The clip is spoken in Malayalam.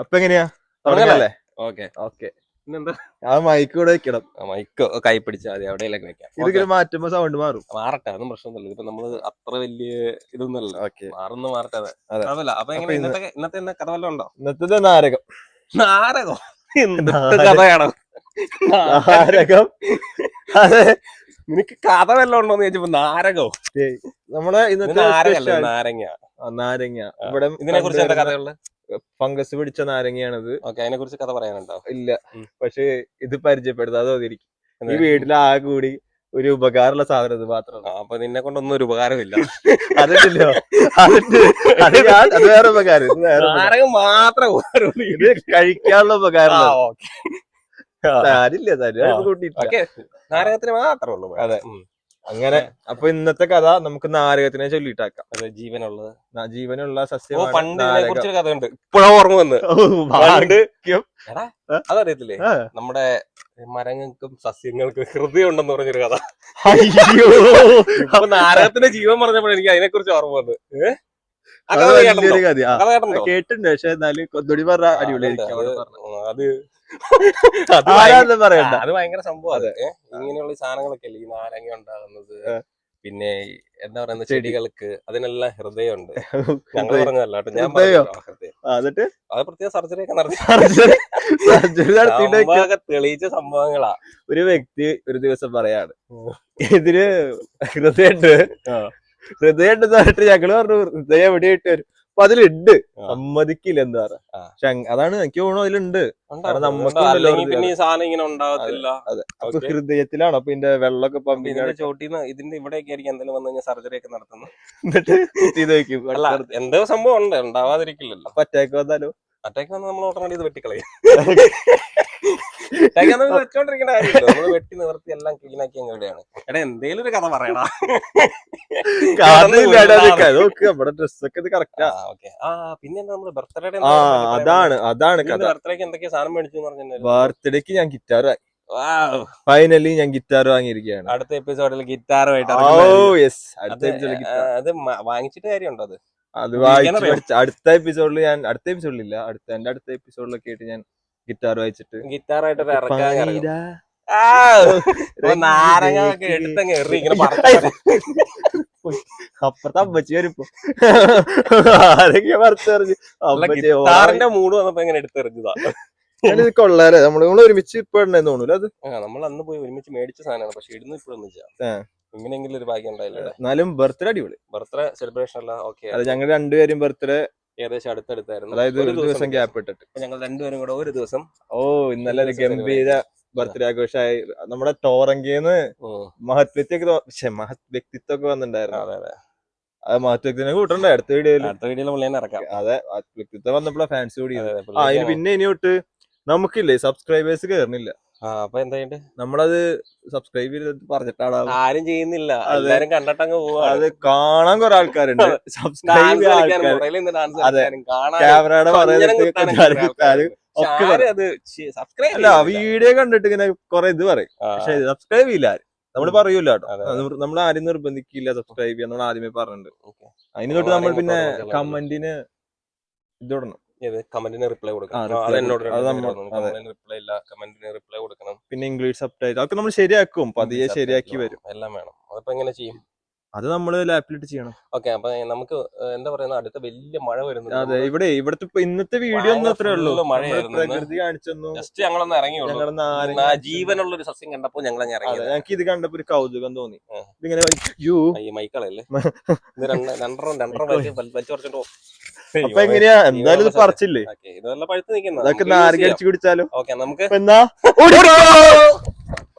അപ്പൊ എങ്ങനെയാ തുടങ്ങല്ലേ? Okay okay. പിന്നെന്താ, ആ മൈക്ക് കൂടെ വെക്കണം. മൈക്ക് കൈ പിടിച്ചാൽ മതി, എവിടെയെങ്കിലും വെക്കാം. ഇതിങ്ങനെ മാറ്റുമ്പോ സൗണ്ട് മാറും. മാറട്ടെ, അതൊന്നും പ്രശ്നമൊന്നുമില്ല. ഇതിപ്പോ നമ്മള് അത്ര വലിയ ഇതൊന്നുമല്ല. ഓക്കെ, മാറട്ടെ. അതെ. അതല്ല, അപ്പൊ എങ്ങനെ ഇന്നത്തെ കഥ വല്ലതും ഉണ്ടോ? ഇന്നത്തെ നാരകം. നാരകോ? കഥയാണോ നാരകം? അതെ, നിനക്ക് കഥ വല്ലതും ഉണ്ടോന്ന് ചോദിച്ചപ്പോ നാരകോ? നമ്മളെ ഇന്നത്തെ നാരങ്ങ. നാരങ്ങ. ഇവിടെ ഇതിനെ കുറിച്ച് എന്താ കഥയുള്ളത്? ഫംഗസ് പിടിച്ച നാരങ്ങയാണത്. ഓക്കെ, അതിനെ കുറിച്ച് കഥ പറയാനുണ്ടോ? ഇല്ല, പക്ഷെ ഇത് പരിചയപ്പെടുത്താതെ തോന്നിയിരിക്കും. ഈ വീട്ടിൽ ആകെ കൂടി ഒരു ഉപകാരമുള്ള സാധനം ഇത് മാത്രമാണ്. അപ്പൊ നിന്നെ കൊണ്ടൊന്നും ഒരു ഉപകാരമില്ല. അതില്ലല്ലോ, അത് വേറെ ഉപകാരം. ഇത് വേറെ നാരകം മാത്രം ഉപകാരം, ഇത് കഴിക്കാനുള്ള ഉപകാരം. നാരകത്തിന് മാത്രമേ ഉള്ളൂ. അതെ, അങ്ങനെ. അപ്പൊ ഇന്നത്തെ കഥ നമുക്ക് നാരകത്തിനെ ചൊല്ലിട്ടാക്കാം. അതെ, ജീവനുള്ള സസ്യം. പണ്ട് ഇതിനെ കുറിച്ചൊരു കഥ ഉണ്ട്, ഇപ്പോഴാ ഓർമ്മ വന്ന്. അതറിയത്തില്ലേ, നമ്മുടെ മരങ്ങൾക്കും സസ്യങ്ങൾക്കും ഹൃദയം ഉണ്ടെന്ന് പറഞ്ഞൊരു കഥ. അപ്പൊ നാരകത്തിന്റെ ജീവൻ പറഞ്ഞപ്പോൾ എനിക്ക് അതിനെ കുറിച്ച് ഓർമ്മ വന്ന്. കേട്ടിട്ടുണ്ട്, പക്ഷെ എന്നാലും കൊതുടി പറഞ്ഞ അടിപൊളിയായിരിക്കും. പറയണ്ട, അത് ഭയങ്കര സംഭവം. ഇങ്ങനെയുള്ള സാധനങ്ങളൊക്കെ അല്ലേ ഈ നാരങ്ങ ഉണ്ടാകുന്നത്. പിന്നെ എന്താ പറയുന്നത്, ചെടികൾക്ക് അതിനെല്ലാം ഹൃദയമുണ്ട്. ഞങ്ങൾ പറഞ്ഞതല്ല കേട്ടോ, ഞാൻ എന്നിട്ട് അത് പ്രത്യേക സർജറി ഒക്കെ തെളിയിച്ച സംഭവങ്ങളാ. ഒരു വ്യക്തി ഒരു ദിവസം പറയാണ്, ഇതിന് ഹൃദയമുണ്ട് പറഞ്ഞിട്ട് ഞങ്ങള് പറഞ്ഞു ഹൃദയം എവിടെ ഇട്ട് വരും. അപ്പൊ അതിലുണ്ട്, സമ്മതിക്കില്ല എന്താ പറയാ. പക്ഷെ അതാണ് എനിക്ക് തോന്നുന്നു അതിലുണ്ട്. കാരണം ഉണ്ടാകത്തില്ല. അതെ, അപ്പൊ ഹൃദയത്തിലാണ്. അപ്പൊ ഇതിന്റെ വെള്ളമൊക്കെ പമ്പിന്റെ ചോട്ടിന്ന് ഇതിന്റെ ഇവിടെയൊക്കെ ആയിരിക്കും എന്തെങ്കിലും വന്നു കഴിഞ്ഞാൽ സർജറി ഒക്കെ നടത്തുന്നത്. എന്നിട്ട് ഇത് വെക്കും. എന്തോ സംഭവം ഉണ്ട്, ഉണ്ടാവാതിരിക്കില്ലല്ലോ. അപ്പൊ അറ്റാക്ക് വന്നാലോ? അറ്റാക്ക് വന്നാൽ നമ്മൾ ഓട്ടോമാറ്റിക് ഇത് വെട്ടിക്കളയും. വെച്ചോണ്ടിരിക്കേണ്ട കാര്യമില്ല, നമ്മള് വെട്ടി നിവർത്തി എല്ലാം ക്ലീൻ ആക്കി എവിടെയാണ്. എടാ, എന്തേലും ഒരു കഥ പറയണ. പിന്നെ നമ്മള് ബർത്ത്ഡേ, അതാണ് ബർത്ത്ഡേക്ക് എന്തൊക്കെയാ സാധനം മേടിച്ചു പറഞ്ഞു. ബർത്ത്ഡേക്ക് ഞാൻ ഗിറ്റാർ ഫൈനലി ഞാൻ ഗിറ്റാർ വാങ്ങിയിരിക്കുകയാണ്. അടുത്ത എപ്പിസോഡിൽ ഗിറ്റാറുമായിട്ട് അത് വാങ്ങിച്ചിട്ട് കാര്യമുണ്ടോ? അത് വായിച്ചു അടുത്ത എപ്പിസോഡിൽ അടുത്ത എപ്പിസോഡിലൊക്കെ ആയിട്ട് ഞാൻ ഗിറ്റാർ വായിച്ചിട്ട് ഗിറ്റാറായിട്ട് അപ്പുറത്തെ അമ്മച്ചി വരുമ്പോ ആരൊക്കെ പറിച്ചെറിഞ്ഞു. ഗിറ്റാറിന്റെ മൂഡ് വന്നപ്പോ എങ്ങനെ എടുത്തെറിഞ്ഞതാ. ഇത് കൊള്ളാല്ലേ, നമ്മൾ ഒരുമിച്ച് ഇപ്പൊ ഉണ്ടെന്ന് തോന്നൂല. അത് നമ്മൾ അന്ന് പോയി ഒരുമിച്ച് മേടിച്ച സാധനമാണ്, പക്ഷെ ഇടുന്നു ഇപ്പോഴൊന്നും ഇങ്ങനെയെങ്കിലും ഒരു ഭാഗ്യം ഉണ്ടായില്ല. എന്നാലും ബർത്ത്ഡേ അടിപൊളി. ബർത്ത്ഡേ സെലിബ്രേഷൻ അല്ല. ഓക്കെ, അത് ഞങ്ങൾ രണ്ടുപേരും ബർത്ത്ഡേ ഏകദേശം അടുത്തടുത്തായിരുന്നു. അതായത് ഒരു ദിവസം ഗ്യാപ്പ് ഇട്ടിട്ട് ഞങ്ങൾ രണ്ടുപേരും കൂടെ ഒരു ദിവസം. ഇന്നലെ ഒരു ഗംഭീര ബർത്ത്ഡേ ആഘോഷമായി. നമ്മുടെ ടോറങ്കിന്ന് വ്യക്തിത്വമൊക്കെ വന്നിട്ടുണ്ടായിരുന്നു. അത് മഹത്വത്തിനെ കൂട്ടണ്ടേ അടുത്ത വീഡിയോയിൽ ഇറക്കാം. അതെ, വ്യക്തിത്വം വന്നപ്പോഴാ ഫാൻസ് കൂടി. പിന്നെ ഇനി തൊട്ട് നമുക്കില്ലേ സബ്സ്ക്രൈബേഴ്സ് കേറുന്നില്ല. അപ്പൊ എന്തായിട്ട് നമ്മളത് സബ്സ്ക്രൈബ് ചെയ്ത് പറഞ്ഞിട്ടാണ്. ആരും ചെയ്യുന്നില്ല, എല്ലാരും കണ്ടിട്ടങ്ങ് പോവാ. അത് കാണാൻ കുറെ ആൾക്കാരുണ്ട്, സബ്സ്ക്രൈബ് അല്ല വീഡിയോ കണ്ടിട്ട് ഇങ്ങനെ കൊറേ ഇത് പറയും, പക്ഷെ സബ്സ്ക്രൈബ് ചെയ്യില്ല ആരും. നമ്മള് പറയൂല കേട്ടോ, നമ്മൾ ആരും നിർബന്ധിക്കില്ല സബ്സ്ക്രൈബ് ചെയ്യാൻ. നമ്മൾ ആദ്യമേ പറഞ്ഞിട്ടുണ്ട്. അതിന് തൊട്ട് നമ്മൾ പിന്നെ കമന്റിന് ഇതിടണം, കമന്റിന് റിപ്ലൈ കൊടുക്കണം. റിപ്ലൈ കൊടുക്കണം. പിന്നെ ഇംഗ്ലീഷ് സബ്ടൈറ്റിൽ അതൊക്കെ നമ്മൾ ശരിയാക്കും, പതിയെ ശരിയാക്കി വരും. എല്ലാം വേണം. അതിപ്പോ എങ്ങനെ ചെയ്യും? അത് നമ്മള് ലാപ്പിലിട്ട് ചെയ്യണം. ഓക്കെ, അപ്പൊ നമുക്ക് എന്താ പറയുക, അടുത്ത വലിയ മഴ വരുന്നത്. അതെ, ഇവിടുത്തെ ഇന്നത്തെ വീഡിയോ ഒന്നും അത്രേ ഉള്ളൂ. പ്രകൃതി കാണിച്ചൊന്നു ജസ്റ്റ് ഞങ്ങളൊന്ന് ഇറങ്ങി, ജീവനുള്ള ഒരു സസ്യം കണ്ടപ്പോ ഞങ്ങൾ ഇറങ്ങി. ഞങ്ങൾക്ക് ഇത് കണ്ടപ്പോ ഒരു കൗതുകം തോന്നി. ഇതിങ്ങനെ മൈക്കളല്ലേ അപ്പൊ എങ്ങനെയാ, എന്തായാലും ഇത് പറിച്ചില്ലേ, ഇതെല്ലാം പഴുത്ത് നിൽക്കുന്നത്. അതൊക്കെ നാരങ്ങ അടിച്ചു കുടിച്ചാലോ? ഓക്കെ, നമുക്ക് എന്നാ